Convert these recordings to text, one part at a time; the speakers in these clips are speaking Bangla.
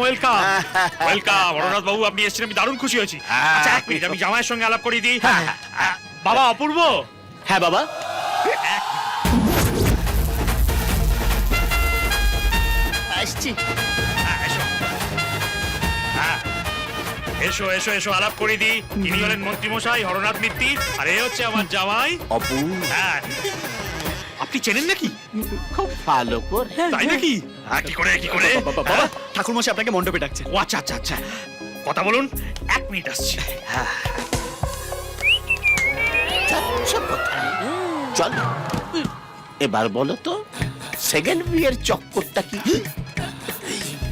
ওয়েলকাম ওয়েলকাম হরনাথ বাবু, আপনি এসেছেন, আমি দারুণ খুশি হয়েছি। আচ্ছা এক মিনিট, আমি জামাইয়ের সঙ্গে আলাপ করিয়ে দিই। বাবা অপূর্ব। হ্যাঁ বাবা। আসছি। এসো এসো এসো, আলাপ করে দিই। ইনি হলেন মন্ত্রীমশাই হরনাথ মিত্তি, আর এ হচ্ছে আমার জামাই অপূর্ব। হ্যাঁ, আপনি চেনেন নাকি? খুব ভালো করে। তাই নাকি? কি করে কি করে? বাবা ঠাকুর মশাই আপনাকে মণ্ডপে ডাকছে। ও আচ্ছা আচ্ছা আচ্ছা, কথা বলুন, 1 মিনিট আসছি। যাচ্ছ কোথায়? চল এবার বলো তো, সেকেন্ড বিয়ের চক্করটা কি?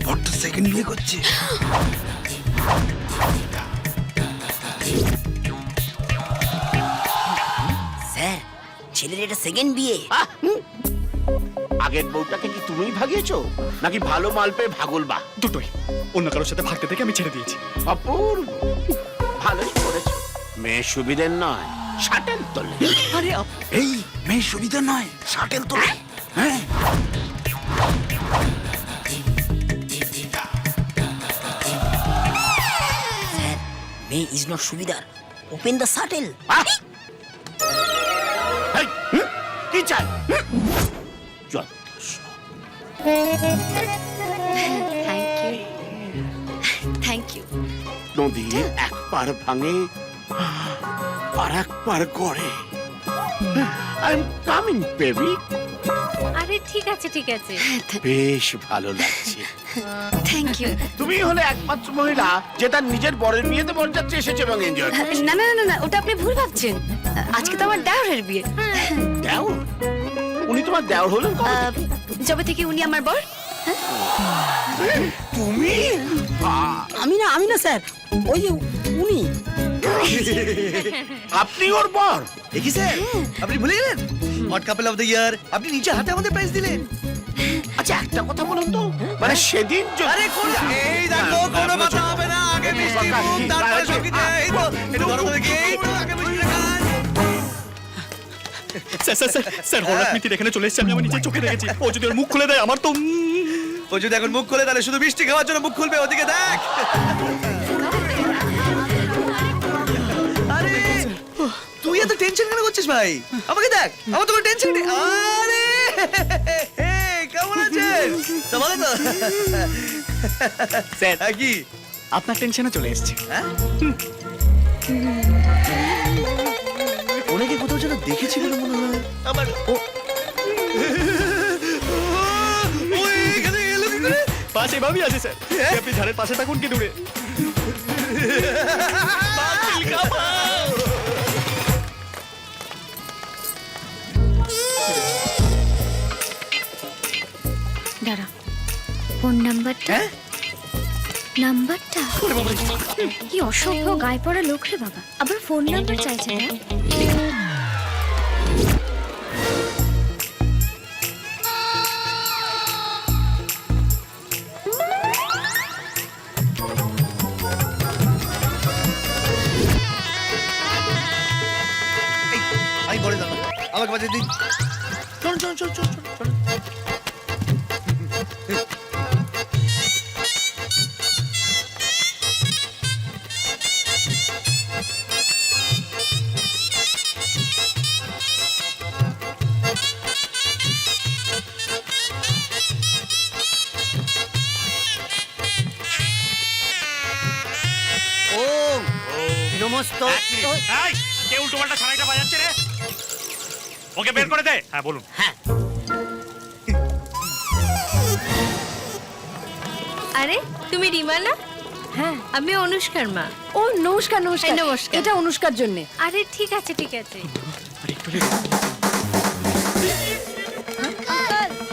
বড় সেকেন্ড বিয়ে করছে। স্যার, ছেলের এটা সেকেন্ড বিয়ে। আগের বউটাকে কি তুমিই ভাগিয়েছো নাকি ভালো মাল পেয়ে ভাগল বা? দুটোই। অন্য কারোর সাথে ভাগতে থেকে আমি ছেড়ে দিয়েছি। অপূর্ব, ভালোই করেছো। মেয়ে সুবিধের নয়, শাটেল তোলে। আরে এই মেয়ে সুবিধা নয়, শাটেল তোলে। হ্যাঁ স্যার, মেয়ে ইজ নট সুবিধার, ওপেন দ্য শাটেল। এই, কি চাই? যত সব। Thank you. নদী এক পার ভাঙে আর এক পার গড়ে। I am coming baby. আরে ঠিক আছে ঠিক আছে। বেশ ভালো লাগছে। Thank you. তুমি হলে একমাত্র মহিলা যে তার নিজের বরের বিয়েতে বরযাত্রী এসেছে এবং এনজয় করছে। না না না না, ওটা আপনি ভুল ভাবছেন। আজকে তো আমার দেওরের বিয়ে। দেওর? উনি তোমার দেওর হলেন কবে থেকে? যবে থেকে উনি আমার বর। তুমি? আমি না স্যার, ওই যে উনি। আপনি ওর বর? দেখি স্যার, আপনি ভুলে গেলেন? Hot couple of the year আপনি নিজের হাতে আমাদের প্রাইজ দিলেন। আচ্ছা একটা কথা বলুন তো, মানে সেদিন আরে কোন এই দেখো, কোনো কথা হবে না, আগে মিষ্টি মুখ তারপরে সঙ্গীত। এই তো এটা ধরো তো দেখি, এই তো আগে মিষ্টি খান। স্যার স্যার স্যার স্যার হঠাৎ মিত্তির এখানে চলে এসেছে, আমি আমার নিজের চোখে দেখেছি। ও যদি ওর মুখ খুলে দেয় আমার তো ও যদি এখন মুখ খুলে তাহলে শুধু মিষ্টি খাওয়ার জন্য মুখ খুলবে। ওদিকে দেখ। আরে তুই এত টেনশন কেন করছিস ভাই? আমাকে দেখ, আমার তো কোনো টেনশন নেই। আরে কেমন আছেন? সব ভালো তো? স্যার কি আপনার টেনশনে চলে এসেছে। ওনাকে কোথাও যেন দেখেছি বলে মনে হয় আমার। ও এখানে এলো কি করে? পাশে ভাবি আছে স্যার, আপনি ঝাড়ের পাশে থাকুন কি দূরে। দাঁড়া, ফোন নাম্বারটা। নাম্বারটা কি অসভ্য গায়ে পড়া লোক রে বাবা, আবার ফোন নাম্বার চাইছে না। আমি বলে দাও, আমাকে বাজে দিন। চল চল চল চল চল। নমস্কার। এই, কে উল্টো পাল্টা সারাইটা বাজাচ্ছে রে? ওকে বের করে দে। হ্যাঁ বলুন। হ্যাঁ, আরে তুমি রিমা না? হ্যাঁ, আমি অনুষ্কার মা। ও নমস্কার নমস্কার। এই, নমস্কার। এটা অনুষ্কার জন্য। আরে ঠিক আছে ঠিক আছে। আরে একটু